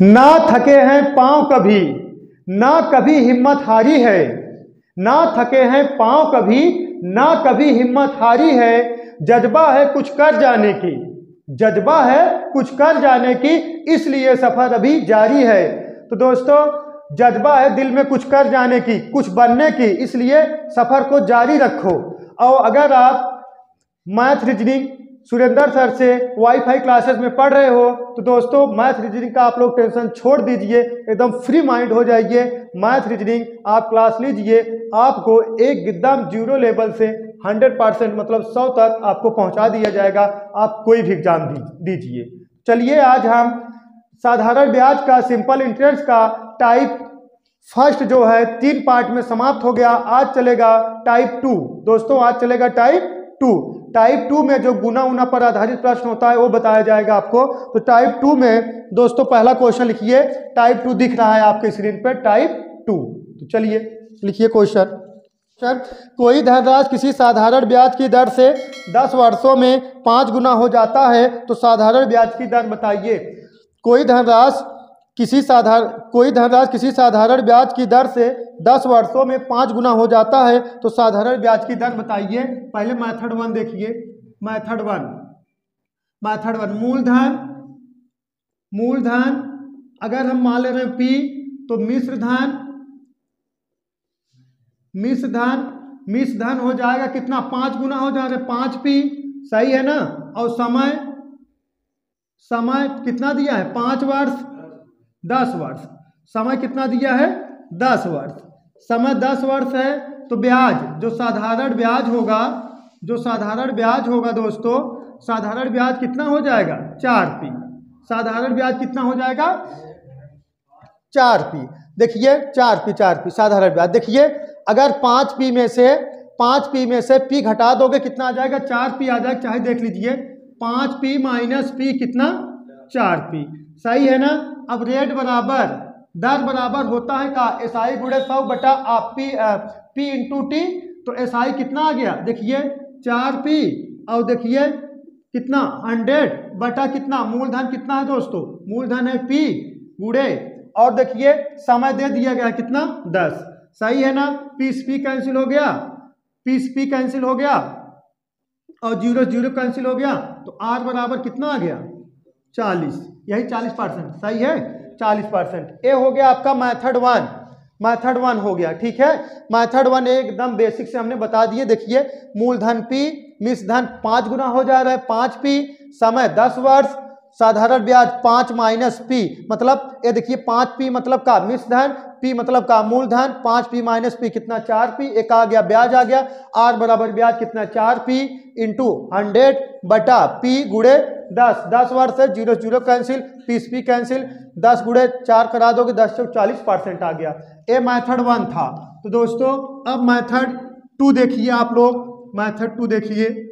ना थके हैं पांव कभी, ना कभी हिम्मत हारी है। ना थके हैं पांव कभी, ना कभी हिम्मत हारी है। जज्बा है कुछ कर जाने की, जज्बा है कुछ कर जाने की, इसलिए सफर अभी जारी है। तो दोस्तों, जज्बा है दिल में कुछ कर जाने की, कुछ बनने की, इसलिए सफर को जारी रखो। और अगर आप मैथ रीजनिंग सुरेंद्र सर से वाईफाई क्लासेस में पढ़ रहे हो तो दोस्तों, मैथ रीजनिंग का आप लोग टेंशन छोड़ दीजिए, एकदम फ्री माइंड हो जाइए। मैथ रीजनिंग आप क्लास लीजिए, आपको एकदम जीरो लेवल से 100% मतलब 100 तक आपको पहुंचा दिया जाएगा। आप कोई भी एग्जाम दीजिए। चलिए, आज हम साधारण ब्याज का, सिंपल इंटरेस्ट का टाइप फर्स्ट जो है 3 पार्ट में समाप्त हो गया। आज चलेगा टाइप 2। दोस्तों, आज चलेगा टाइप 2। टाइप 2 में जो गुना उना पर आधारित प्रश्न होता है वो बताया जाएगा आपको। तो टाइप 2 में दोस्तों पहला क्वेश्चन लिखिए। टाइप 2 दिख रहा है आपके स्क्रीन पे, टाइप 2। तो चलिए लिखिए क्वेश्चन। कोई धनराशि किसी साधारण ब्याज की दर से 10 वर्षों में 5 गुना हो जाता है तो साधारण ब्याज की दर बताइए। कोई धनराशि किसी साधारण ब्याज की दर से 10 वर्षों में 5 गुना हो जाता है तो साधारण ब्याज की दर बताइए। पहले मेथड 1 देखिए। मेथड 1 मूलधन अगर हम मान ले रहे हैं P, तो मिश्र धन हो जाएगा कितना, 5 गुना हो जा रहा है, 5P, सही है ना। और समय कितना दिया है, 5 वर्ष, 10 वर्ष। समय कितना दिया है, 10 वर्ष। समय 10 वर्ष है तो ब्याज, जो साधारण ब्याज होगा दोस्तों, साधारण ब्याज कितना हो जाएगा, 4P। साधारण ब्याज कितना हो जाएगा, 4P। देखिए 4P साधारण ब्याज। देखिए अगर 5P में से P घटा दोगे कितना आ जाएगा, 4P आ जाएगा। चाहे देख लीजिए, 5P माइनस P कितना, 4P, सही है ना। अब रेट बराबर, दर बराबर होता है का, SI गुणे 100 बटा P इंटू T। तो SI कितना आ गया, देखिए 4P, और देखिए कितना 100 बटा कितना, मूलधन कितना है दोस्तों, मूलधन है P गुणे, और देखिए समय दे दिया गया कितना, 10, सही है ना। P कैंसिल हो गया, P कैंसिल हो गया, और 0 0 कैंसिल हो गया, तो R बराबर कितना आ गया, 40। यही 40%, सही है, 40%। ये हो गया आपका मेथड 1 हो गया, ठीक है। मेथड 1 एकदम बेसिक से हमने बता दिए। देखिए मूलधन P, मिश्र धन 5 गुना हो जा रहा है, 5P, समय 10 वर्ष, साधारण ब्याज 5 माइनस P, मतलब ये देखिए 5P मतलब का मिश्र धन, P मतलब का मूलधन, 5P माइनस P कितना, 4P। एक आ गया ब्याज आ गया, R बराबर ब्याज कितना, 4P इंटू 100 बटा P गुणे 10, 10 वर्ष है, 0 0 कैंसिल, P कैंसिल, 10 गुणे 4 करा दोगे, 10 से 40% आ गया। ये मेथड 1 था। तो दोस्तों अब मेथड 2 देखिए आप लोग। मेथड 2 देखिए,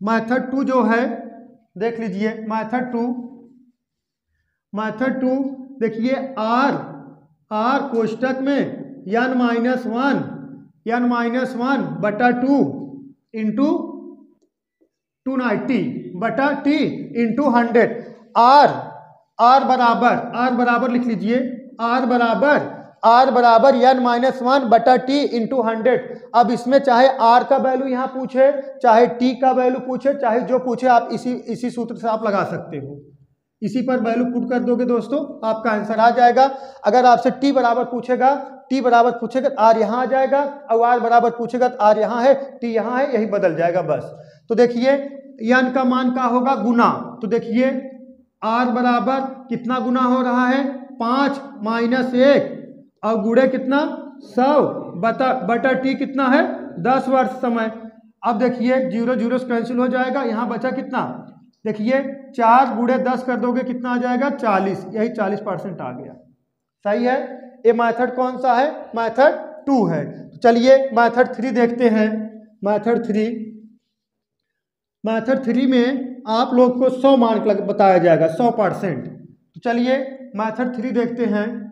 मेथड 2 जो है देख लीजिए। मेथड 2 देखिए, R कोष्टक में n-1 बटा 2 इंटू 290 बटा T इंटू 100। R बराबर लिख लीजिए, R बराबर n-1 बटा T इंटू 100। अब इसमें चाहे R का वैल्यू यहाँ पूछे, चाहे T का वैल्यू पूछे, चाहे जो पूछे, आप इसी सूत्र से आप लगा सकते हो। इसी पर वैल्यू पुट कर दोगे दोस्तों, आपका आंसर आ जाएगा। अगर आपसे T बराबर पूछेगा तो R यहाँ आ जाएगा, और R बराबर पूछेगा तो R यहाँ है, T यहाँ है, यही बदल जाएगा बस। तो देखिए n का मान का होगा, गुना। तो देखिए R बराबर कितना गुना हो रहा है, 5 माइनस 1, और गुणे कितना, 100 बटा T कितना है, 10 वर्ष समय। अब देखिए 0 0 कैंसिल हो जाएगा, यहाँ बचा कितना, देखिए 4 गुणे 10 कर दोगे कितना आ जाएगा, 40। यही 40% आ गया, सही है। ये मेथड कौन सा है, मेथड 2 है। तो चलिए मेथड 3 देखते हैं। मेथड 3 में आप लोग को 100 मार्क बताया जाएगा, 100%। तो चलिए मेथड 3 देखते हैं।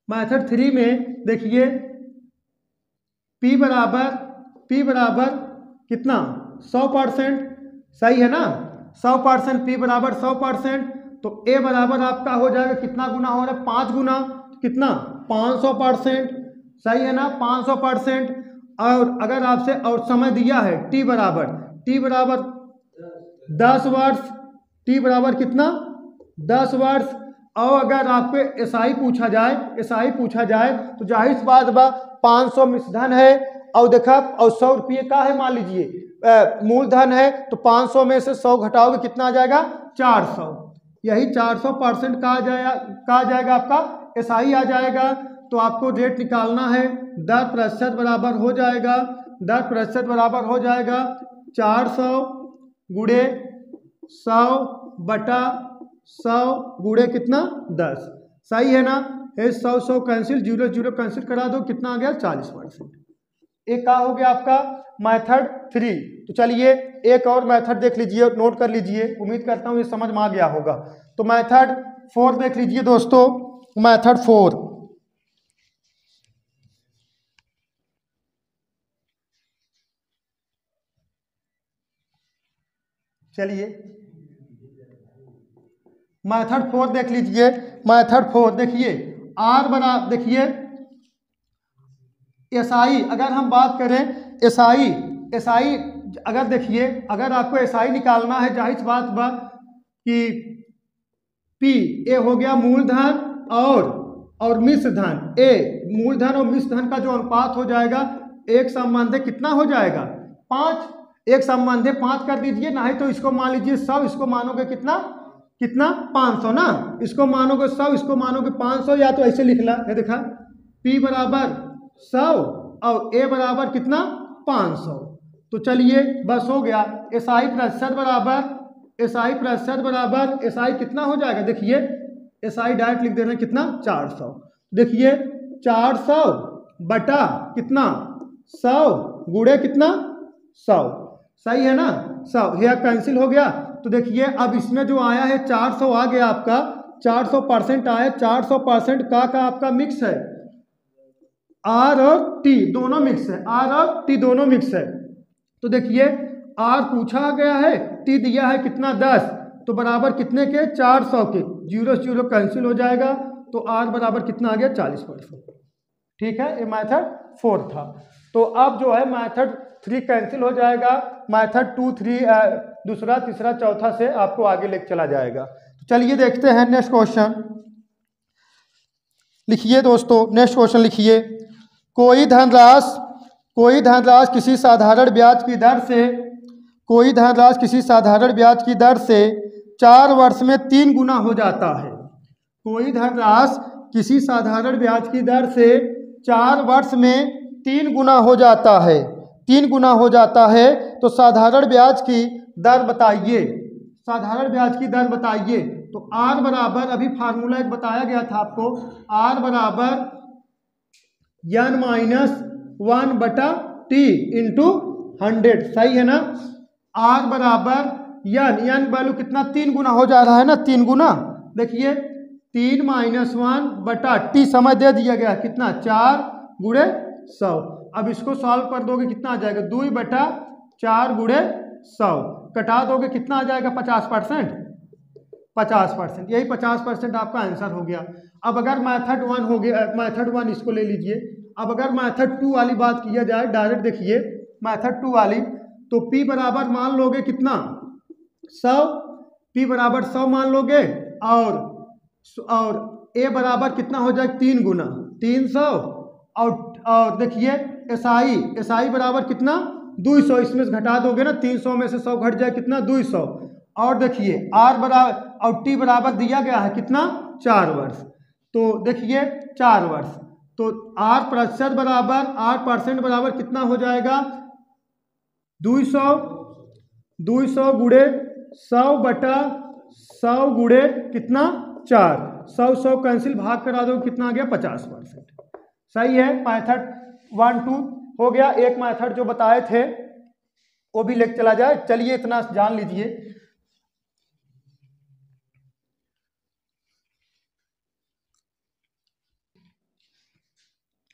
मेथड 3 में देखिए P बराबर कितना, 100%, सही है ना। 100%, P बराबर 100%, तो A बराबर आपका हो जाएगा कितना गुना हो रहा है, 5 गुना, कितना 500%, सही है ना, 500%। और अगर आपसे और समय दिया है T बराबर 10 वर्ष, T बराबर कितना 10 वर्ष। और अगर आपको एसआई पूछा जाए तो जाहिर सी बात बा 500 मिश्रधन है और देखा और 100 रुपये का है, मान लीजिए मूलधन है, तो 500 में से 100 घटाओगे कितना आ जाएगा 400, यही 400% का आ जाएगा आपका एसआई आ जाएगा। तो आपको रेट निकालना है, 10% बराबर हो जाएगा, 10% बराबर हो जाएगा 400 गुणे 100 बटा 100 गुणे कितना 10, सही है ना। 100 कैंसिल, 0 कैंसिल करा दो, कितना आ गया 40%। एक का हो गया आपका मेथड 3। तो चलिए एक और मेथड देख लीजिए, नोट कर लीजिए, उम्मीद करता हूँ ये समझ में आ गया होगा। तो मेथड 4 देख लीजिए दोस्तों, मेथड 4, चलिए मेथड 4 देख लीजिए। मेथड 4 देखिए आर बना, देखिए एसआई, अगर हम बात करें एसआई अगर देखिए, अगर आपको एसआई निकालना है, जाहिर बात बा कि पी ए हो गया मूलधन और मिश्रधन, ए मूलधन और मिश्रधन का जो अनुपात हो जाएगा एक संबंध कितना हो जाएगा 5, एक संबंध 5 कर दीजिए, नहीं तो इसको मान लीजिए 100, इसको मानोगे कितना 500 ना, इसको मानोगे 100, इसको मानोगे 500, या तो ऐसे लिख ला, ये देखा P बराबर 100 और A बराबर कितना 500। तो चलिए बस हो गया, एसआई बराबर एसआई कितना हो जाएगा, देखिए एसआई डायरेक्ट लिख दे रहे हैं कितना 400, देखिए 400 बटा कितना 100 गुणे कितना 100, सही है ना, 100 यह कैंसिल हो गया। तो देखिए अब इसमें जो आया है 400 आ गया आपका, 400% आया, 400% का आपका मिक्स है, आर और टी दोनों मिक्स है, आर और टी दोनों मिक्स है। तो देखिए आर पूछा गया है, टी दिया है कितना 10, तो बराबर कितने के 400 के, 0 कैंसिल हो जाएगा, तो आर बराबर कितना आ गया 40%। ठीक है, ये मेथड 4 था। तो अब जो है मेथड 3 कैंसिल हो जाएगा, मेथड 2, 3 दूसरा, तीसरा, चौथा से आपको आगे लेके चला जाएगा। तो चलिए देखते हैं नेक्स्ट क्वेश्चन, लिखिए दोस्तों नेक्स्ट क्वेश्चन लिखिए, कोई धनराशि किसी साधारण ब्याज की दर से 4 वर्ष में 3 गुना हो जाता है। कोई धनराशि किसी साधारण ब्याज की दर से 4 वर्ष में 3 गुना हो जाता है, तो साधारण ब्याज की दर बताइए। तो R बराबर, अभी फार्मूला एक बताया गया था आपको, R बराबर n-1/t इंटू 100, सही है ना। R बराबर n वैल्यू कितना 3 गुना हो जा रहा है ना, 3 गुना, देखिए 3 - 1/t समय दे दिया गया कितना 4 गुणे 100। अब इसको सॉल्व कर दोगे कितना आ जाएगा 2/4 गुणे 100, कटा दोगे कितना आ जाएगा 50%, यही 50% आपका आंसर हो गया। अब अगर मेथड 1 हो गया, मेथड 1 इसको ले लीजिए। अब अगर मेथड 2 वाली बात किया जाए, डायरेक्ट देखिए मेथड 2 वाली, तो P बराबर मान लोगे कितना 100, P बराबर 100 मान लोगे, और A बराबर कितना हो जाएगा 3 गुना 300, और देखिए एसआई बराबर कितना 200, इसमें से घटा दोगे ना, 300 में से 100 घट जाए कितना 200, और देखिए R बराबर और T बराबर दिया गया है कितना 4 वर्ष, तो देखिए 4 वर्ष, तो R% बराबर कितना हो जाएगा 200 गुणे 100/100 गुणे कितना 4, 100 कैंसिल, भाग करा दो कितना आ गया 50%, सही है। मेथड 1, 2 हो गया। एक मेथड जो बताए थे वो भी लेके चला जाए, चलिए इतना जान लीजिए।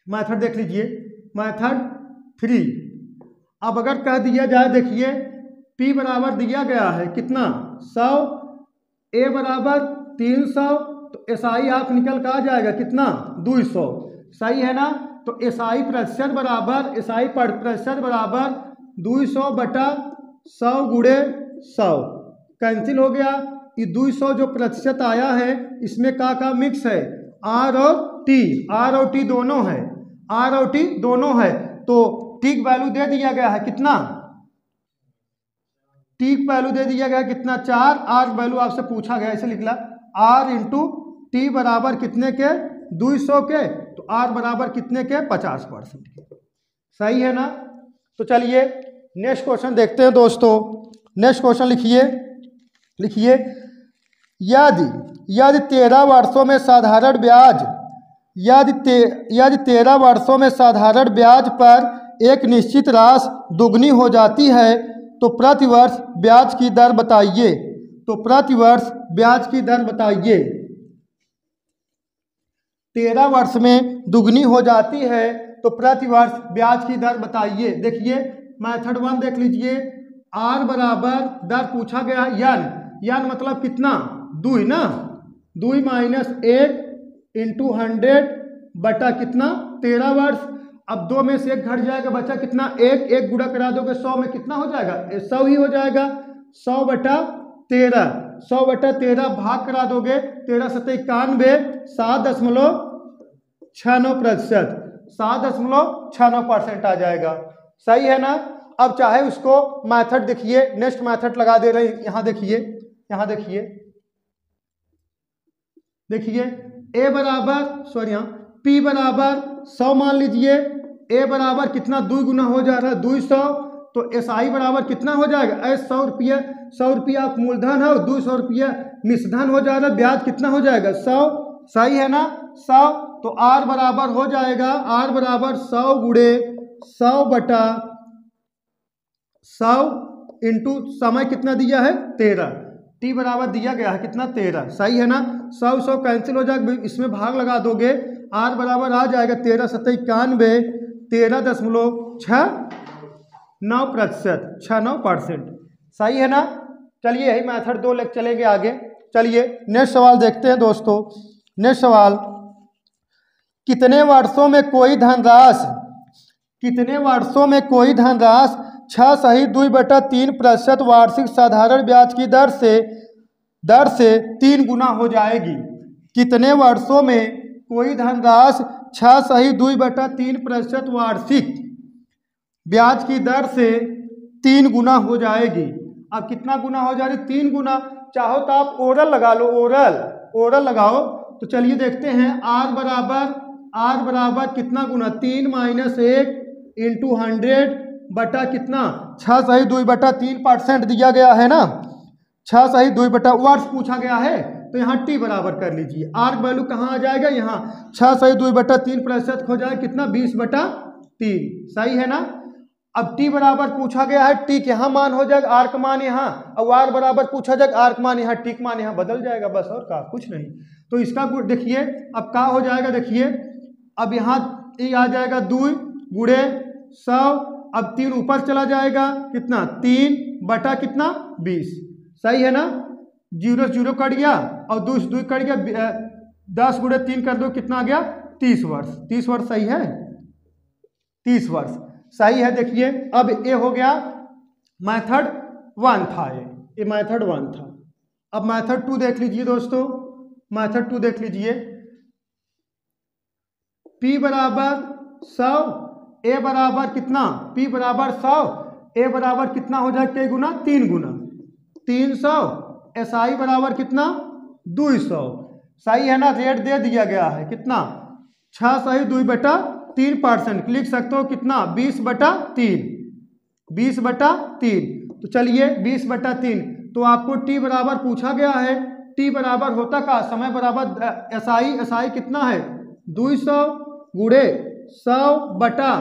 मेथड देख लीजिए, मेथड 3। अब अगर कह दिया जाए, देखिए P बराबर दिया गया है कितना 100, A बराबर 300, तो SI आप निकल कर आ जाएगा कितना 200। सही है ना। तो SI प्रतिशत बराबर 200/100 गुणे 100 कैंसिल हो गया। ये 200 जो प्रतिशत आया है इसमें का मिक्स है R और T दोनों है, R और T दोनों है। तो T की वैल्यू दे दिया गया है कितना, T की वैल्यू दे दिया गया कितना 4, R वैल्यू आपसे पूछा गया इसे लिखला R इंटू T बराबर कितने के 200 के, तो R बराबर कितने के 50% के। सही है ना। तो चलिए नेक्स्ट क्वेश्चन देखते हैं दोस्तों। नेक्स्ट क्वेश्चन लिखिए यदि 13 वर्षों में साधारण ब्याज यदि 13 वर्षों में साधारण ब्याज पर एक निश्चित राशि दुगनी हो जाती है तो प्रतिवर्ष ब्याज की दर बताइए। 13 वर्ष में दुगनी हो जाती है तो प्रतिवर्ष ब्याज की दर बताइए। देखिए मेथड 1 देख लीजिए। R बराबर दर पूछा गया यन मतलब कितना 2 ना, 2 - 1 इंटू 100 बटा कितना 13 वर्ष। अब 2 में से 1 घट जाएगा, बचा कितना 1 गुणा करा दोगे 100 में कितना हो जाएगा 100 ही हो जाएगा। 100/13 भाग करा दोगे 13 × 91 7.69%, 7.69% आ जाएगा। सही है ना। अब चाहे उसको मेथड देखिए, नेक्स्ट मेथड लगा दे रहे हैं। यहाँ देखिए P बराबर 100 मान लीजिए, A बराबर कितना 2 गुना हो जा रहा है 200, तो SI बराबर कितना हो जाएगा 100 रुपया मूलधन है और 200 रुपया मिश्रधन हो जा रहा है, ब्याज कितना हो जाएगा 100। सही है ना 100। तो R बराबर हो जाएगा 100 गुणे 100/100 इंटू समय कितना दिया है 13, T बराबर दिया गया है कितना 13। सही है ना। 100 कैंसिल हो जाएगा, इसमें भाग लगा दोगे R बराबर आ जाएगा 13 × 91 13.69%। सही है ना। चलिए यही मेथड 2 लेकर चलेंगे आगे। चलिए नेक्स्ट सवाल देखते हैं दोस्तों। नेक्स्ट सवाल, कितने वर्षों में कोई धनराशि 6.2/3% वार्षिक साधारण ब्याज की दर से 3 गुना हो जाएगी। कितने वर्षों में कोई धनराशि 6.2/3% वार्षिक ब्याज की दर से 3 गुना हो जाएगी। अब कितना गुना हो जा रही 3 गुना। चाहो तो आप ओरल लगा लो, ओरल लगाओ। तो चलिए देखते हैं R बराबर कितना गुना 3 - 1 इंटू 100 बटा कितना 6.2/3% दिया गया है ना। 6.2 वर्ष पूछा गया है तो यहाँ T बराबर कर लीजिए। R वैल्यू कहाँ आ जाएगा, यहाँ 6.2/3% हो जाएगा कितना 20/3। सही है ना। अब T बराबर पूछा गया है, T के यहाँ मान हो जाएगा R का मान यहाँ, और R बराबर पूछा जाएगा R का मान यहाँ, T का मान यहाँ बदल जाएगा बस, और का कुछ नहीं। तो इसका देखिए अब क्या हो जाएगा, देखिए अब यहाँ ये आ जाएगा 2 गुणे 100, अब 3 ऊपर चला जाएगा कितना 3 बटा कितना 20। सही है ना। 0 से 0 कट गया और 2 से 2 कट गया, 10 गुणे 3 कर दो कितना आ गया 30 वर्ष। 30 वर्ष सही है, 30 वर्ष सही है। देखिए अब ये हो गया मेथड 1 था, ये मेथड 1 था। अब मेथड 2 देख लीजिए दोस्तों। मेथड 2 देख लीजिए। P बराबर 100, A बराबर कितना, P बराबर 100, A बराबर कितना हो जाए कई गुना 3 गुना 300, SI बराबर कितना 200। सही है ना। रेट दे दिया गया है कितना 6.2/3%, लिख सकते हो कितना 20/3, 20/3। तो चलिए 20/3, तो आपको T बराबर पूछा गया है। T बराबर होता का समय बराबर SI कितना है 200 गुणे 100 बटा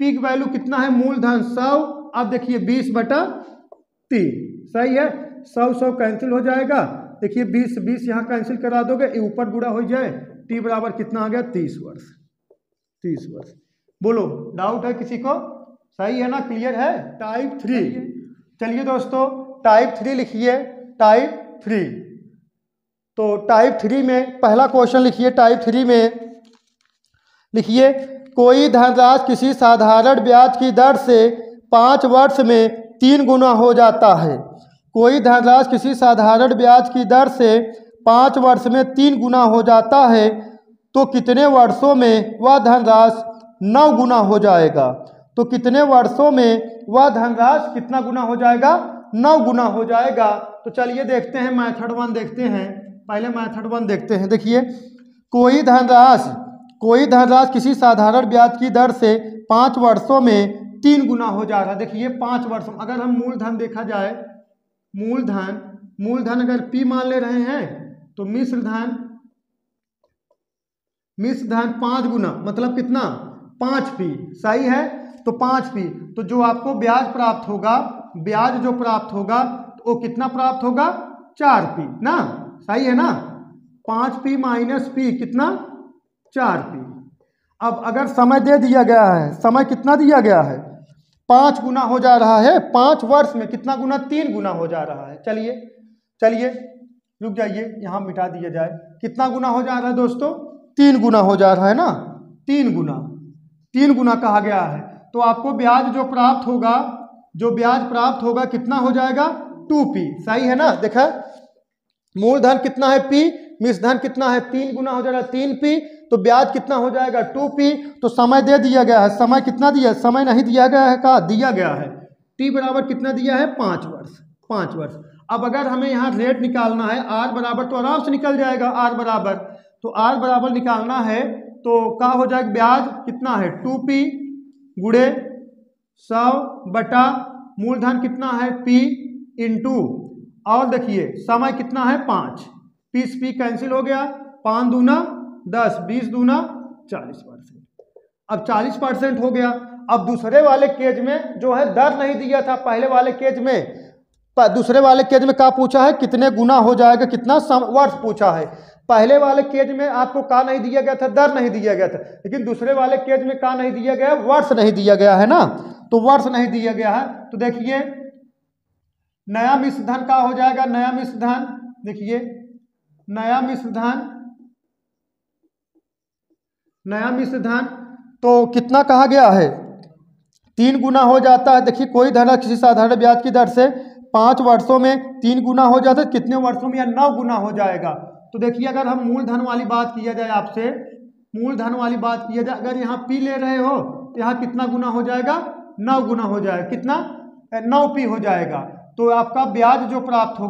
P की वैल्यू कितना है मूलधन 100। अब देखिए 20/3 सही है। 100 कैंसिल हो जाएगा। देखिए 20 यहाँ कैंसिल करा दोगे, ये ऊपर गुणा हो जाए। T बराबर कितना आ गया 30 वर्ष। 30 वर्ष। बोलो डाउट है किसी को? सही है ना, क्लियर है। टाइप 3 चलिए दोस्तों, टाइप 3 लिखिए, टाइप 3। तो टाइप 3 में पहला क्वेश्चन लिखिए। टाइप 3 में लिखिए, कोई धनराशि किसी साधारण ब्याज की दर से 5 वर्ष में 3 गुना हो जाता है। कोई धनराशि किसी साधारण ब्याज की दर से 5 वर्ष में 3 गुना हो जाता है, तो कितने वर्षों में वह धनराशि 9 गुना हो जाएगा। तो कितने वर्षों में वह धनराशि कितना गुना हो जाएगा? 9 गुना हो जाएगा। तो चलिए देखते हैं, मेथड 1 देखते हैं। पहले मेथड 1 देखते हैं। देखिए, कोई धनराशि किसी साधारण ब्याज की दर से 5 वर्षों में 3 गुना हो जा रहा है। देखिए 5 वर्षों, अगर हम मूलधन देखा जाए, मूलधन अगर P मान ले रहे हैं, तो मिश्र धन 5 गुना, मतलब कितना? 5P। सही है, तो 5P। तो जो आपको ब्याज प्राप्त होगा, ब्याज जो प्राप्त होगा, तो वो कितना प्राप्त होगा? 4P ना। सही है ना। 5P माइनस P कितना? 4P। अब अगर समय दे दिया गया है, समय कितना दिया गया है? 5 गुना हो जा रहा है। 5 वर्ष में कितना गुना? 3 गुना हो जा रहा है। चलिए रुक जाइए, यहाँ मिटा दिया जाए। कितना गुना हो जा रहा है दोस्तों? 3 गुना हो जा रहा है ना। 3 गुना कहा गया है। तो आपको ब्याज जो प्राप्त होगा कितना हो जाएगा? 2P। सही है ना। देखा, मूलधन कितना है? P, मिश्र धन कितना है? 3 गुना हो जाएगा 3P। तो ब्याज कितना हो जाएगा? 2P। तो समय दे दिया गया है। समय कितना दिया? समय नहीं दिया गया है, कहा दिया गया है। T बराबर कितना दिया है? 5 वर्ष। अब अगर हमें यहाँ रेट निकालना है, R बराबर तो आराम से निकल जाएगा। R बराबर निकालना है, तो क्या हो जाएगा? ब्याज कितना है? 2P गुणे 100 बटा मूलधन कितना है? P इंटू, और देखिए समय कितना है? 5। P कैंसिल हो गया। 5 दूना 10, 20 दूना 40%। अब 40% हो गया। अब दूसरे वाले केज में जो है दर नहीं दिया था। पहले वाले केज में, दूसरे वाले केज में क्या पूछा है? कितने गुना हो जाएगा, कितना वर्ष पूछा है। पहले वाले केज में आपको क्या नहीं दिया गया था? दर नहीं दिया गया था। लेकिन दूसरे वाले केज में क्या नहीं दिया गया? वर्ष नहीं दिया गया है ना। तो वर्ष नहीं दिया गया है। तो देखिए, नया मिश्र धन क्या हो जाएगा? नया मिश्र धन, देखिए नया मिश्र धन तो कितना कहा गया है? 3 गुना हो जाता है। देखिए, कोई धनराशि किसी साधारण ब्याज की दर से 5 वर्षों में 3 गुना हो जाता है, कितने वर्षों में? या 9 गुना हो जाएगा। तो देखिए, अगर हम मूलधन वाली बात किया जाए, आपसे मूलधन वाली बात किया जाए, अगर यहाँ P ले रहे हो, तो यहाँ कितना गुना हो जाएगा? 9 गुना हो जाएगा। कितना? 9P हो जाएगा। तो आपका ब्याज जो प्राप्त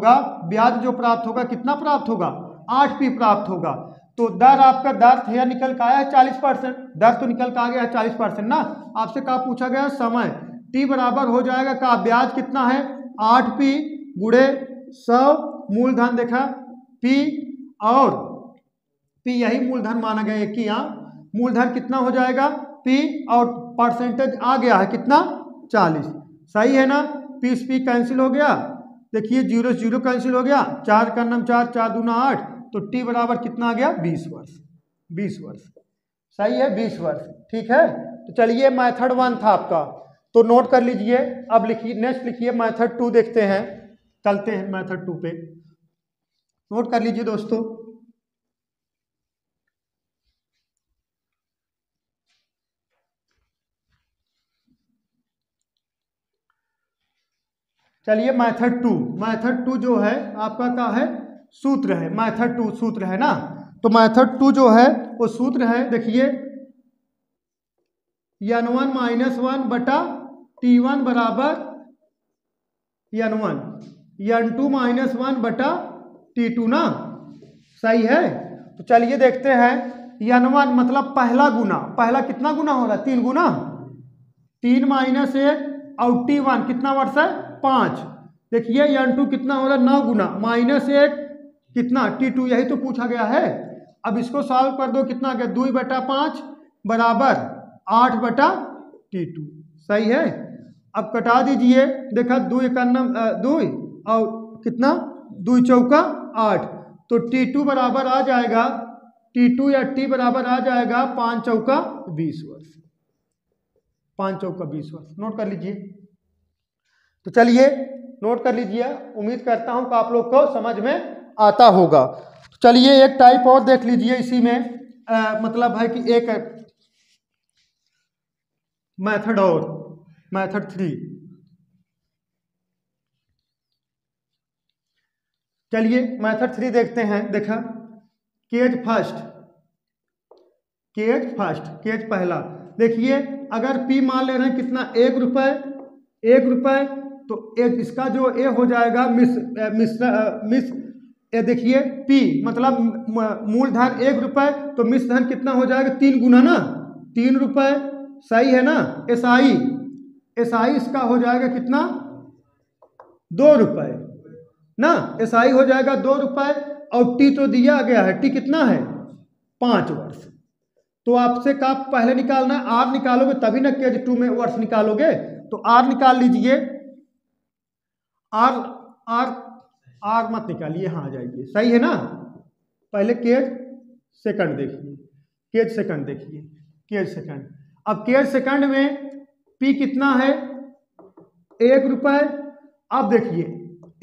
होगा कितना प्राप्त होगा? 8P प्राप्त होगा। तो दर आपका दर यह निकल के आया है 40%। दर तो निकल के आ गया है 40% ना। आपसे क्या पूछा गया? समय। T बराबर हो जाएगा का ब्याज कितना है? 8P गुणे 100 मूलधन देखा P, और P यही मूलधन माना गया है कि यहाँ मूलधन कितना हो जाएगा? P, और परसेंटेज आ गया है कितना? 40। सही है ना। P कैंसिल हो गया। देखिए 0 0 कैंसिल हो गया। 4 का नाम 4, 4 दूना 8। तो T बराबर कितना आ गया? 20 वर्ष। सही है, 20 वर्ष। ठीक है। तो चलिए, मेथड 1 था आपका, तो नोट कर लीजिए। अब लिखिए, नेक्स्ट लिखिए मेथड 2 देखते हैं। चलते हैं मेथड 2 पे। नोट कर लीजिए दोस्तों। चलिए, मेथड 2 जो है आपका क्या है? सूत्र है। मेथड 2 सूत्र है ना। तो मेथड 2 जो है वो सूत्र है, देखिए N1 - 1 बटा T1 बराबर N1, N2 - 1 बटा T2 ना। सही है। तो चलिए देखते हैं। N1 मतलब पहला गुना, पहला कितना गुना हो रहा है? 3 गुना। 3 - 1 और T1 कितना वर्ष है? 5। देखिए N2 कितना हो रहा है? 9 गुना -1 कितना? T2, यही तो पूछा गया है। अब इसको सॉल्व कर दो, कितना आ गया? 2 बटा 5 बराबर 8 बटा T2। सही है। अब कटा दीजिए। देखा 2 2 और कितना? 2 चौका 8। तो T2 बराबर आ जाएगा, T2 या T बराबर आ जाएगा 5 चौका 20 वर्ष। 5 चौका 20 वर्ष। नोट कर लीजिए। तो चलिए नोट कर लीजिए, उम्मीद करता हूं कि आप लोग को समझ में आता होगा। तो चलिए एक टाइप और देख लीजिए इसी में, मतलब है कि एक मेथड और, मेथड 3। चलिए मेथड 3 देखते हैं। देखा, cage first, cage first, cage पहला। देखिए अगर पी मान ले रहे हैं कितना, 1 रुपये, 1 रुपये, तो इसका जो ए हो जाएगा मिस ये देखिए पी मतलब मूलधन 1 रुपये, तो मिश्रधन कितना हो जाएगा, 3 गुना ना, 3 रुपये, सही है ना। एसआई, एसआई इसका हो जाएगा कितना, 2 रुपये ना, एसआई हो जाएगा 2 रुपये। और टी तो दिया गया है, टी कितना है, 5 वर्ष। तो आपसे का पहले निकालना है, आर निकालोगे तभी ना केज 2 में वर्ष निकालोगे। तो आर निकाल लीजिए, आर आर आर मत निकालिए, हाँ आ जाइए, सही है ना। पहले केज सेकंड देखिए, केज सेकंड देखिए, केज सेकंड। अब केज सेकंड में पी कितना है, 1 रुपये। अब देखिए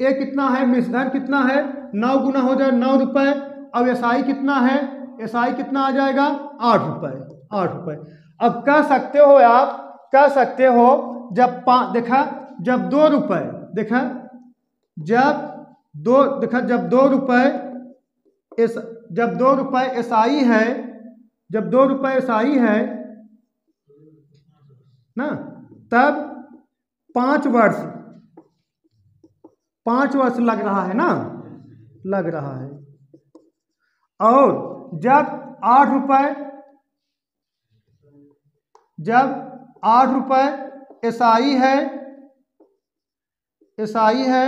ए कितना है, मिश्रधन कितना है, 9 गुना हो जाए 9 रुपये। अब एसआई कितना है, एसआई कितना आ जाएगा, 8 रुपये, 8 रुपये। अब कह सकते हो आप, कह सकते हो जब देखा जब 2 रुपये, देखा जब 2, देखा जब 2 रुपये जब 2 रुपये एसआई है, जब 2 रुपये एसआई है ना, तब 5 वर्ष, 5 वर्ष लग रहा है ना, लग रहा है। और जब 8 रुपये, जब 8 रुपये एसआई है, एसआई है,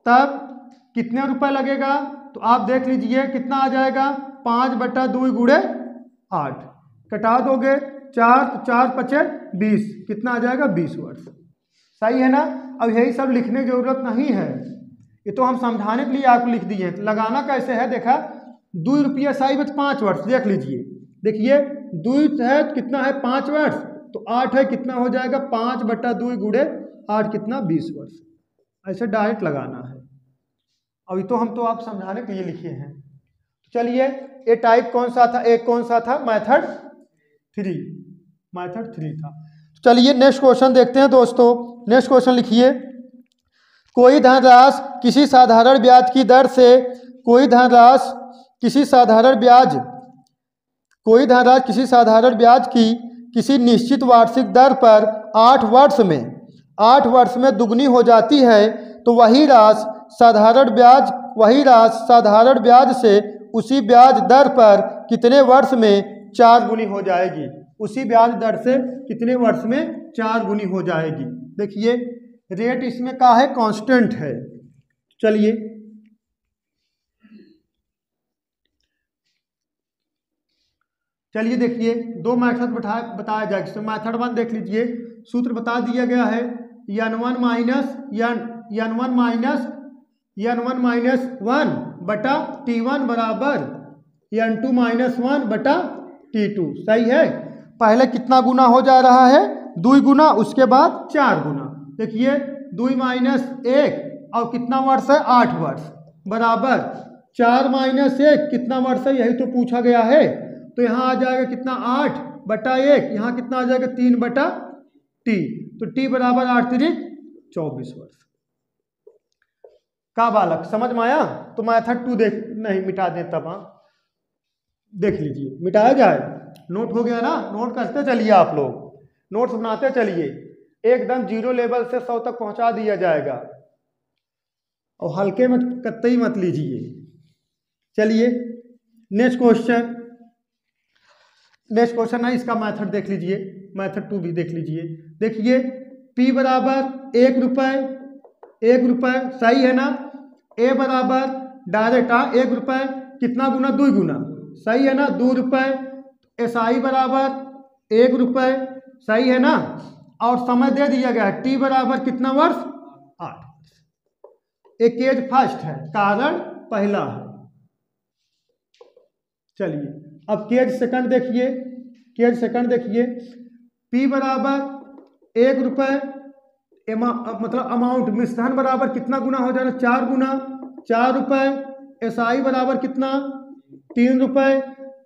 तब कितने रुपए लगेगा, तो आप देख लीजिए कितना आ जाएगा, 5/2 गुणे 8, कटा दोगे 4, तो 4 पचे 20, कितना आ जाएगा, 20 वर्ष। सही है ना। अब यही सब लिखने की जरूरत नहीं है, ये तो हम समझाने के लिए आपको लिख दिए हैं। लगाना कैसे है, देखा 2 रुपये सही में 5 वर्ष, देख लीजिए, देखिए 2 है कितना है, 5 वर्ष, तो 8 है कितना हो जाएगा, 5/2 गुणे 8 कितना, 20 वर्ष। ऐसे डायरेक्ट लगाना है। अभी तो हम तो आप समझाने के लिए लिखे हैं। चलिए ये टाइप कौन सा था, एक कौन सा था, मेथड 3, मेथड 3 था। चलिए नेक्स्ट क्वेश्चन देखते हैं दोस्तों। नेक्स्ट क्वेश्चन लिखिए, कोई धनराशि किसी साधारण ब्याज की दर से, कोई धनराशि किसी साधारण ब्याज, कोई धनराशि किसी साधारण ब्याज की किसी निश्चित वार्षिक दर पर 8 वर्ष में, 8 वर्ष में दुगनी हो जाती है, तो वही राशि साधारण ब्याज, वही राशि साधारण ब्याज से उसी ब्याज दर पर कितने वर्ष में 4 गुनी हो जाएगी, उसी ब्याज दर से कितने वर्ष में 4 गुनी हो जाएगी। देखिए रेट इसमें का है, कांस्टेंट है। चलिए चलिए देखिए 2 मेथड बताया जाएगा। मेथड 1 देख लीजिए, सूत्र बता दिया गया है, n1 माइनस n1 बटा T1 बराबर n2 माइनस 1 बटा T2। सही है। पहले कितना गुना हो जा रहा है, 2 गुना, उसके बाद 4 गुना। देखिए 2 माइनस 1 और कितना वर्ष है, 8 वर्ष, बराबर 4 माइनस 1 कितना वर्ष है, यही तो पूछा गया है। तो यहाँ आ जाएगा कितना, 8/1, यहाँ कितना आ जाएगा 3/T, तो T बराबर 8 तिरिक 24 वर्ष। का बालक समझ में आया। तो मेथड 2 देख, नहीं मिटा दें तब, हाँ देख लीजिए, मिटाया जाए, नोट हो गया ना। नोट करते चलिए, आप लोग नोट्स बनाते चलिए, एकदम 0 लेवल से 100 तक पहुंचा दिया जाएगा, और हल्के में कतई मत लीजिए। चलिए नेक्स्ट क्वेश्चन, नेक्स्ट क्वेश्चन है, इसका मेथड देख लीजिए, मेथड 2 भी देख लीजिए। देखिए P बराबर 1 रुपये, 1 रुपये, सही है ना। A बराबर डायरेक्ट 1 रुपये, कितना गुना, 2 गुना, सही है ना, 2 रुपये। SI बराबर 1 रुपये, सही है ना। और समय दे दिया गया है, T बराबर कितना वर्ष, 8 वर्ष। एक केज फर्स्ट है, कारण पहला है। चलिए अब केज सेकंड देखिए, केज सेकंड देखिए, P बराबर 1 रुपये, मतलब अमाउंट मिश्रण बराबर कितना गुना हो जाना, 4 गुना, 4 रुपए। एसआई बराबर कितना, 3 रुपए।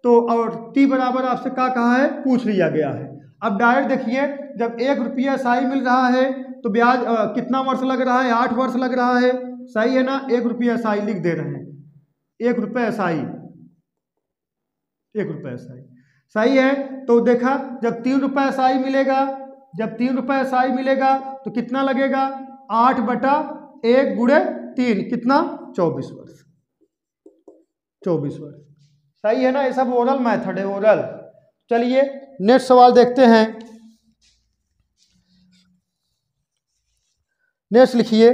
तो और टी बराबर आपसे क्या कहा है, पूछ लिया गया है। अब डायरेक्ट देखिए, जब 1 रुपया एसआई मिल रहा है तो ब्याज कितना वर्ष लग रहा है, 8 वर्ष लग रहा है। सही है ना, 1 रुपया एसआई लिख दे रहे हैं, 1 रुपये एसआई, 1 रुपये एसआई। सही है। तो देखा, जब 3 रुपये एसआई मिलेगा, जब 3 रुपये एसआई मिलेगा तो कितना लगेगा, 8/1 गुणे 3 कितना, 24 वर्ष, 24 वर्ष। सही है ना, ये सब ओरल मेथड है, ओरल। चलिए नेक्स्ट सवाल देखते हैं। नेक्स्ट लिखिए,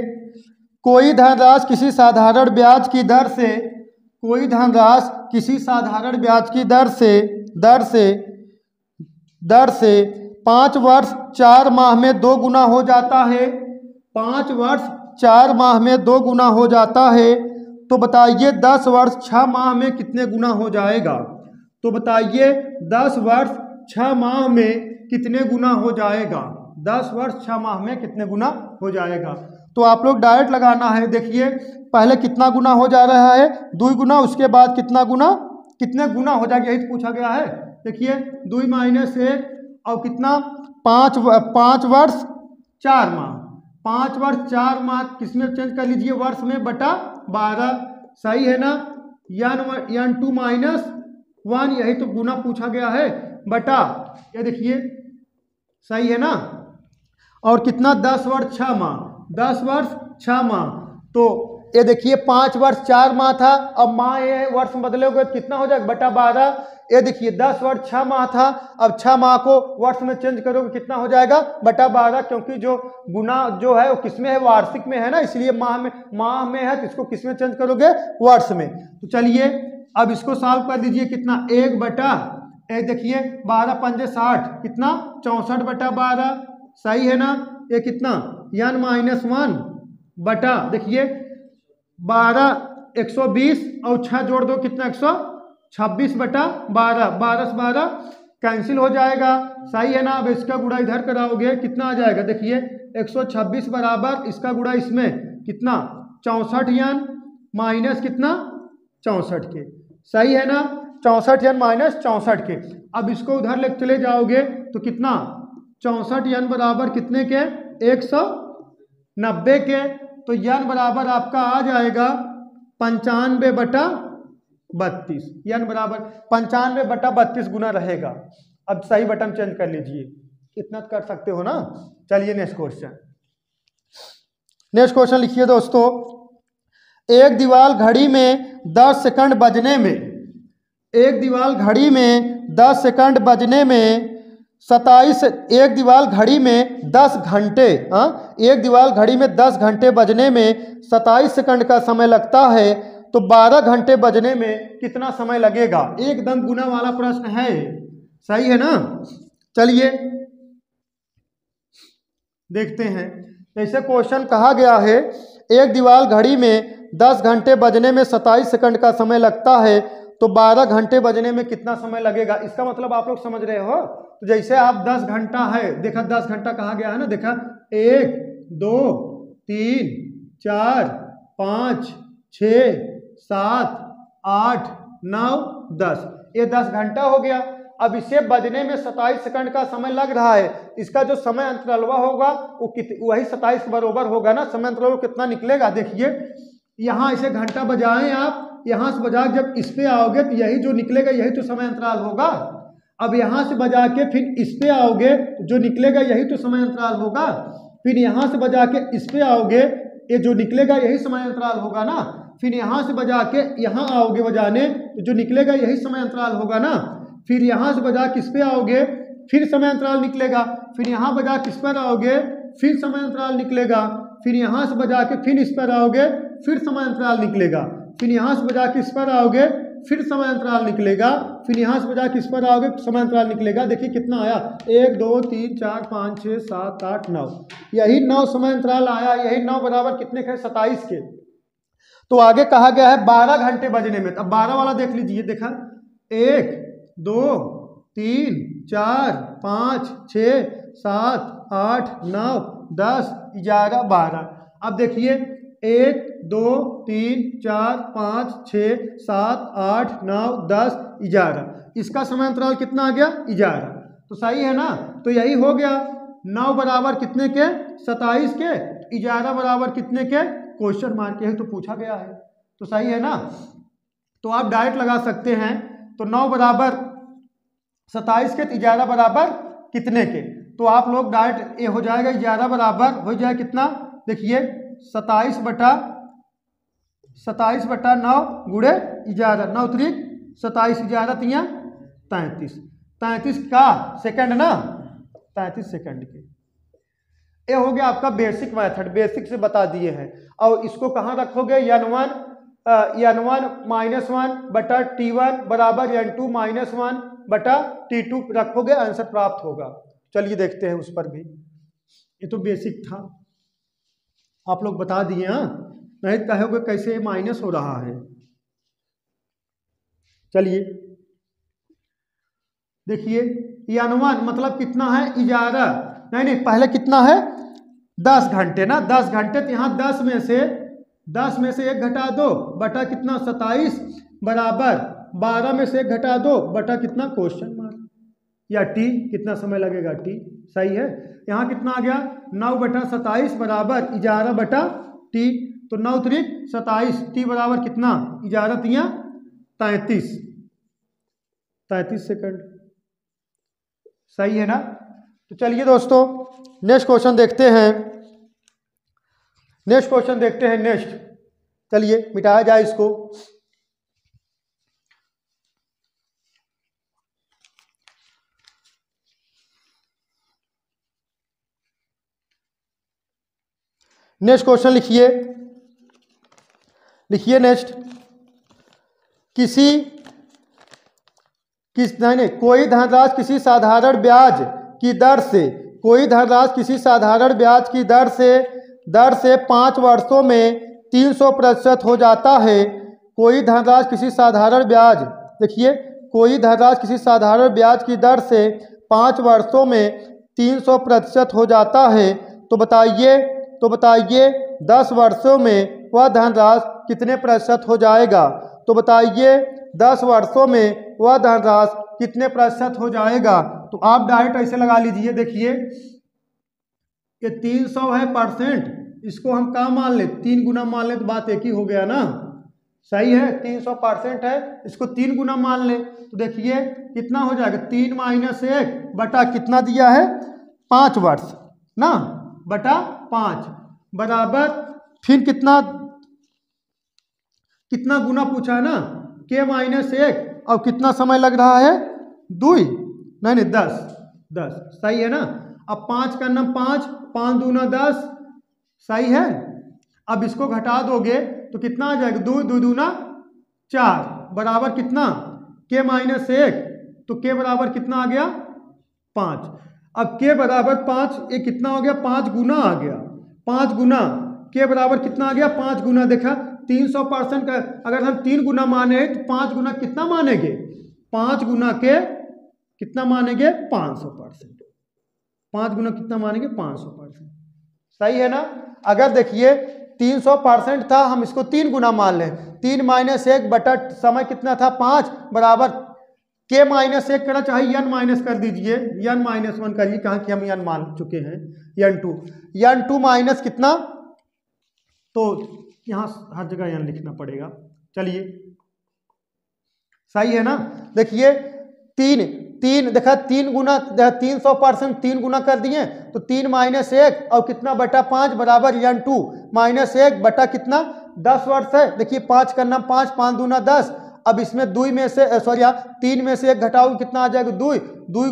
कोई धनराशि किसी साधारण ब्याज की दर से, कोई धनराशि किसी साधारण ब्याज की दर से 5 वर्ष 4 माह में 2 गुना हो जाता है। 5 वर्ष 4 माह में 2 गुना हो जाता है। तो बताइए 10 वर्ष 6 माह में कितने गुना हो जाएगा। तो बताइए 10 वर्ष 6 माह में कितने गुना हो जाएगा, 10 वर्ष 6 माह में कितने गुना हो जाएगा। तो आप लोग डायरेक्ट लगाना है। देखिए पहले कितना गुना हो जा रहा है, 2 गुना, उसके बाद कितना गुना, कितने गुना हो जाएगा, यही तो पूछा गया है। देखिए 2 - 1 और कितना, 5 वर्ष 4 माह, 5 वर्ष 4 माह किसमें चेंज कर लीजिए, वर्ष में बटा 12। सही है ना, n2 - 1, यही तो गुना पूछा गया है, बटा, ये देखिए सही है ना। और कितना, 10 वर्ष 6 माह, 10 वर्ष 6 माह। तो ये देखिए 5 वर्ष 4 माह था, अब माह ये वर्ष में बदलोगे तो कितना हो जाएगा, बटा 12। ये देखिए 10 वर्ष 6 माह था, अब 6 माह को वर्ष में चेंज करोगे कितना हो जाएगा, बटा 12। क्योंकि जो गुना जो है वो किसमें है, वार्षिक में है ना, इसलिए माह में है तो इसको किसमें चेंज करोगे, वर्ष में। तो चलिए अब इसको सॉल्व कर लीजिए, कितना, 1 बटा, देखिए 12 × 5 = 60, कितना, 64/12। सही है ना, ये कितना, n-1 बटा, देखिए 12 120 और 6 जोड़ दो कितना, 126/12, 12 से 12 कैंसिल हो जाएगा। सही है ना। अब इसका गुणा इधर कराओगे कितना आ जाएगा, देखिए 126 बराबर इसका गुणा इसमें कितना, 64 n माइनस कितना, 64 के। सही है ना, 64 n माइनस 64 के। अब इसको उधर ले चले जाओगे तो कितना, 64 n बराबर कितने के, 190 के। तो n बराबर आपका आ जाएगा 95/32, n बराबर 95/32 गुना रहेगा। अब सही बटन चेंज कर लीजिए, इतना कर सकते हो ना। चलिए नेक्स्ट क्वेश्चन, नेक्स्ट क्वेश्चन लिखिए दोस्तों, एक दीवार घड़ी में 10 सेकंड बजने में, एक दीवार घड़ी में 10 सेकंड बजने में 27, एक दीवार घड़ी में 10 घंटे, एक दीवार घड़ी में 10 घंटे बजने में 27 सेकंड का समय लगता है। तो 12 घंटे बजने में कितना समय लगेगा, एकदम गुना वाला प्रश्न है। सही है ना। चलिए देखते हैं। ऐसे क्वेश्चन कहा गया है, एक दीवार घड़ी में 10 घंटे बजने में 27 सेकंड का समय लगता है, तो 12 घंटे बजने में कितना समय लगेगा। इसका मतलब आप लोग समझ रहे हो। तो जैसे आप 10 घंटा है, देखा 10 घंटा कहा गया है ना, देखा 1 2 3 4 5 6 7 8 9 10, ये 10 घंटा हो गया। अब इसे बजने में 27 सेकंड का समय लग रहा है, इसका जो समय अंतरालवा होगा वो वही 27 के बराबर होगा ना। समय अंतराल कितना निकलेगा, देखिए यहाँ इसे घंटा बजाएं आप, यहाँ से बजा जब इस पे आओगे तो यही जो निकलेगा यही तो समय अंतराल होगा। अब यहाँ से बजा के फिर इस पे आओगे, जो निकलेगा यही तो समय अंतराल होगा। फिर यहाँ से बजा के इस पे आओगे, ये जो निकलेगा यही समय अंतराल होगा ना। फिर यहाँ से बजा के यहाँ आओगे बजाने, तो जो निकलेगा यही समय अंतराल होगा ना। फिर यहाँ से बजा के इस पे आओगे, फिर समय अंतराल निकलेगा। फिर यहाँ बजा के इस पर आओगे, फिर समय अंतराल निकलेगा। फिर यहाँ से बजा के फिर इस पर आओगे, फिर समय अंतराल निकलेगा। फिर यहाँ से बजा के इस पर आओगे, फिर समय अंतराल निकलेगा। फिर यहाँ से बजा के इस पर आओगे, समय अंतराल निकलेगा। देखिए कितना आया, 1 2 3 4 5 6 7 8 9, यही 9 समय अंतराल आया। यही 9 बराबर कितने के, 27 के। तो आगे कहा गया है 12 घंटे बजने में। अब 12 वाला देख लीजिए, देखा 1 2 3 4 5 6 7 8 9 10 11 12। अब देखिए 1 2 3 4 5 6 7 8 9 10 11, इसका समय अंतराल कितना आ गया 11, तो सही है ना। तो यही हो गया 9 बराबर कितने के 27 के, 11 बराबर कितने के क्वेश्चन मार्क के है, तो पूछा गया है, तो सही है ना। तो आप डायरेक्ट लगा सकते हैं, तो 9 बराबर 27 के, 11 बराबर कितने के, तो आप लोग डायरेक्ट ये हो जाएगा 11 बराबर हो जाए कितना, देखिए 27 बटा 9 गुणे 11, 9 त्रिक 27, 11 तिया 33, 33 का सेकंड ना, 33 सेकंड के। ये हो गया आपका बेसिक मेथड, बेसिक से बता दिए हैं। और इसको कहाँ रखोगे, n1 माइनस 1 बटा t1 बराबर n2 माइनस 1 बटा t2 रखोगे, आंसर प्राप्त होगा। चलिए देखते हैं उस पर भी, ये तो बेसिक था, आप लोग बता दिए। हाँ, नहीं कहोगे कैसे माइनस हो रहा है। चलिए देखिए n1 मतलब कितना है 11, नहीं पहले कितना है 10 घंटे ना, 10 घंटे, तो यहाँ 10 में से 1 घटा दो बटा कितना 27 बराबर 12 में से 1 घटा दो बटा कितना क्वेश्चन मार्क, या टी, कितना समय लगेगा टी, सही है। यहाँ कितना आ गया 9 बटा 27 बराबर 11 बटा टी, तो 9 त्रिक 27, टी बराबर कितना 11 तिया 33 सेकंड, सही है ना। तो चलिए दोस्तों नेक्स्ट क्वेश्चन देखते हैं, नेक्स्ट, चलिए मिटाया जाए इसको। नेक्स्ट क्वेश्चन लिखिए नेक्स्ट, कोई धनराशि किसी साधारण ब्याज की दर से, दर से 5 वर्षों में 300% हो जाता है। कोई धनराशि किसी साधारण ब्याज, देखिए कोई धनराशि किसी साधारण ब्याज की दर से 5 वर्षों में 300% हो जाता है, तो बताइए 10 वर्षों में वह धनराशि कितने प्रतिशत हो जाएगा। तो बताइए 10 वर्षों में वह धनराशि कितने प्रतिशत हो जाएगा। तो आप डायरेक्ट ऐसे लगा लीजिए, देखिए ये 300 है परसेंट, इसको हम क्या मान ले 3 गुना मान ले, तो बात एक ही हो गया ना, सही है। 300% है, इसको 3 गुना मान ले, तो देखिए कितना हो जाएगा 3 माइनस 1 बटा कितना दिया है 5 वर्ष ना, बटा 5 बराबर फिर कितना गुना पूछा है ना, k माइनस 1, और कितना समय लग रहा है 2, नहीं 10, सही है ना। अब 5 का नाम 5 दूना 10, सही है। अब इसको घटा दोगे तो कितना आ जाएगा 2 दूना 4 बराबर कितना k माइनस 1, तो k बराबर कितना आ गया 5। अब k बराबर 5, ये कितना हो गया 5 गुना आ गया, 5 गुना k बराबर कितना आ गया 5 गुना, देखा 300% का अगर हम 3 गुना माने तो 5 गुना कितना मानेंगे, 5 गुना के कितना मानेंगे 500%, 5 गुना कितना मानेंगे 500%, सही है ना। अगर देखिए 300% था, हम इसको 3 गुना मान लें, 3 माइनस 1 बटा समय कितना था 5 बराबर k माइनस 1 करना चाहिए n माइनस कर दीजिए, n माइनस 1 करिए, कहाँ कि हम n मान चुके हैं, n2 माइनस कितना, तो यहाँ हर जगह n लिखना पड़ेगा। चलिए सही है ना। देखिए 3 देखा 3 गुना 300% 3 गुना कर दिए, तो 3 माइनस 1 और कितना बटा 5 बराबर n2 माइनस 1 बटा कितना 10 वर्ष है। देखिए 5 करना 5 दूना 10, अब इसमें 3 में से 1 घटाओगे कितना आ जाएगा 2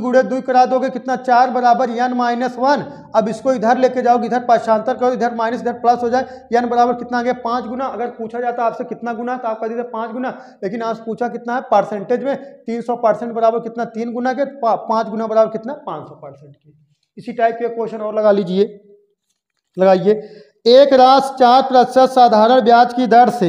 गुणे 2 करा दोगे कितना 4 बराबर n माइनस 1। अब इसको इधर लेके जाओगे, इधर पाशांतर करो, इधर माइनस इधर प्लस हो जाए, n बराबर कितना आ गया 5 गुना। अगर पूछा जाता आपसे कितना गुना तो आप कह दीजिए 5 गुना, लेकिन आज पूछा कितना है परसेंटेज में 300% बराबर कितना 3 गुना के, 5 गुना बराबर कितना 500% के। इसी टाइप के क्वेश्चन और लगा लीजिए, लगाइए। एक राशि 4% साधारण ब्याज की दर से,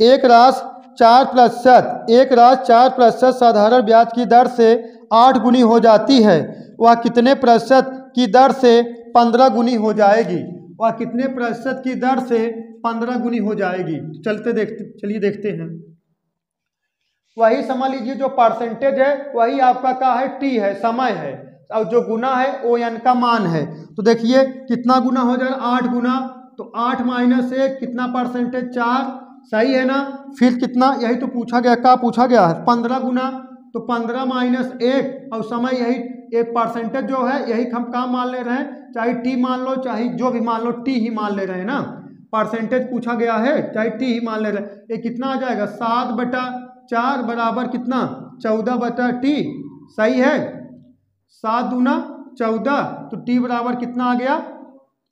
एक राशि 4% साधारण ब्याज की दर से 8 गुनी हो जाती है, वह कितने प्रतिशत की दर से 15 गुनी हो जाएगी और कितने प्रतिशत की दर से 15 गुनी हो जाएगी। चलिए देखते हैं। वही समझ लीजिए जो परसेंटेज है वही आपका क्या है, टी है, समय है, और जो गुना है ओ एन का मान है। तो देखिए कितना गुना हो जाएगा, 8 गुना, तो 8 माइनस 1 कितना परसेंटेज, 4, सही है ना। फिर कितना, यही तो पूछा गया, क्या पूछा गया है, 15 गुना, तो 15 माइनस 1 और समय यही एक परसेंटेज जो है यही हम काम मान ले रहे हैं, चाहे टी मान लो चाहे जो भी मान लो, टी ही मान ले रहे हैं ना, परसेंटेज पूछा गया है चाहे टी ही मान ले रहे हैं। ये कितना आ जाएगा, 7/4 बराबर कितना, 14/t, सही है। 7 दूना 14, तो टी बराबर कितना आ गया,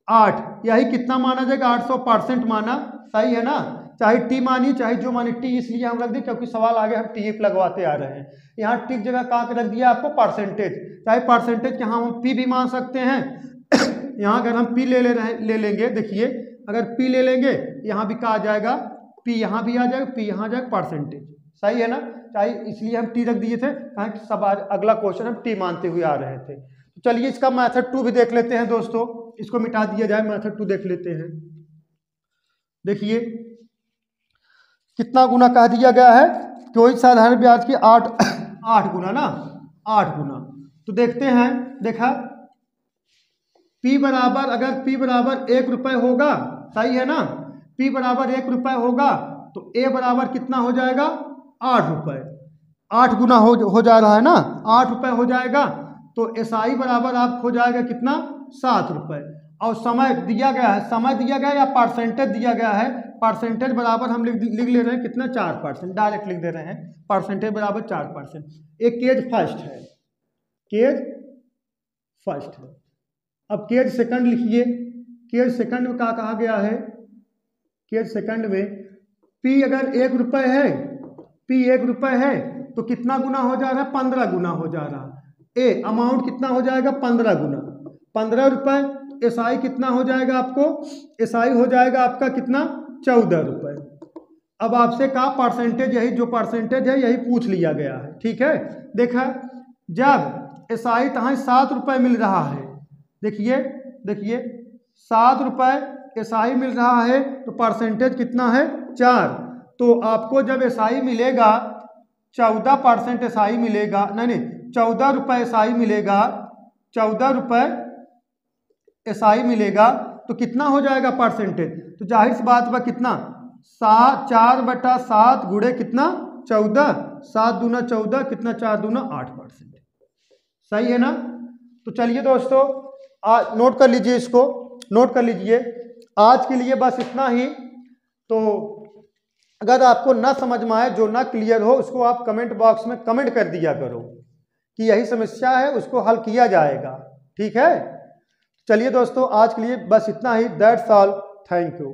8। यही कितना माना जाएगा, 800% माना, सही है ना। चाहे टी मानिए चाहे जो मानिए, टी इसलिए हम रख दिए क्योंकि सवाल आगे हम टी लगवाते आ रहे हैं। यहाँ टी जगह कहाँ रख दिया आपको, परसेंटेज, चाहे परसेंटेज यहाँ हम पी भी मान सकते हैं। यहाँ अगर हम पी ले लेंगे, देखिए अगर पी ले लेंगे यहाँ भी कहा आ जाएगा, पी यहाँ भी आ जाएगा, पी यहाँ आ जाएगा, परसेंटेज, सही है ना। चाहे इसलिए हम टी रख दिए थे, कहाँ सब अगला क्वेश्चन हम टी मानते हुए आ रहे थे। तो चलिए इसका मेथड 2 भी देख लेते हैं दोस्तों, इसको मिटा दिया जाए, मेथड 2 देख लेते हैं। देखिए कितना गुना कह दिया गया है, कोई साधारण ब्याज की 8 गुना ना, 8 गुना। तो देखते हैं, देखा P बराबर, अगर P बराबर 1 रुपये होगा, सही है ना, P बराबर 1 रुपये होगा तो A बराबर कितना हो जाएगा, 8 रुपये। 8 गुना हो जा रहा है ना, 8 रुपये हो जाएगा, तो SI बराबर आप हो जाएगा कितना, 7 रुपये। और समय दिया गया है, समय दिया गया है या परसेंटेज दिया गया है, परसेंटेज बराबर हम लिख ले रहे हैं कितना, 4%, डायरेक्ट लिख दे रहे हैं, परसेंटेज बराबर 4%। एक केज फर्स्ट है, केज फर्स्ट है। अब केज सेकंड लिखिए, केज सेकंड में क्या कहा गया है, केज सेकंड में P अगर 1 रुपये है, P 1 रुपये है तो कितना गुना हो जा रहा है, 15 गुना हो जा रहा है। A अमाउंट कितना हो जाएगा, 15 गुना, 15 रुपये। SI कितना हो जाएगा आपको, SI हो जाएगा आपका कितना, 14 रुपये। अब आपसे कहा परसेंटेज, यही जो परसेंटेज है यही पूछ लिया गया है, ठीक है। देखा जब SI तहाँ 7 रुपये मिल रहा है, देखिए 7 रुपये SI मिल रहा है तो परसेंटेज कितना है, 4। तो आपको जब SI मिलेगा 14% SI मिलेगा, नहीं 14 रुपये SI मिलेगा, 14 रुपये SI मिलेगा तो कितना हो जाएगा परसेंटेज, तो जाहिर सी बात बा कितना, 4/7 गुणे कितना, 14, 7 दूना 14, कितना 4 दूना 8%, सही है ना। तो चलिए दोस्तों नोट कर लीजिए, इसको नोट कर लीजिए। आज के लिए बस इतना ही। तो अगर आपको ना समझ में आए, जो ना क्लियर हो, उसको आप कमेंट बॉक्स में कमेंट कर दिया करो कि यही समस्या है, उसको हल किया जाएगा, ठीक है। चलिए दोस्तों आज के लिए बस इतना ही। That's all, thank you.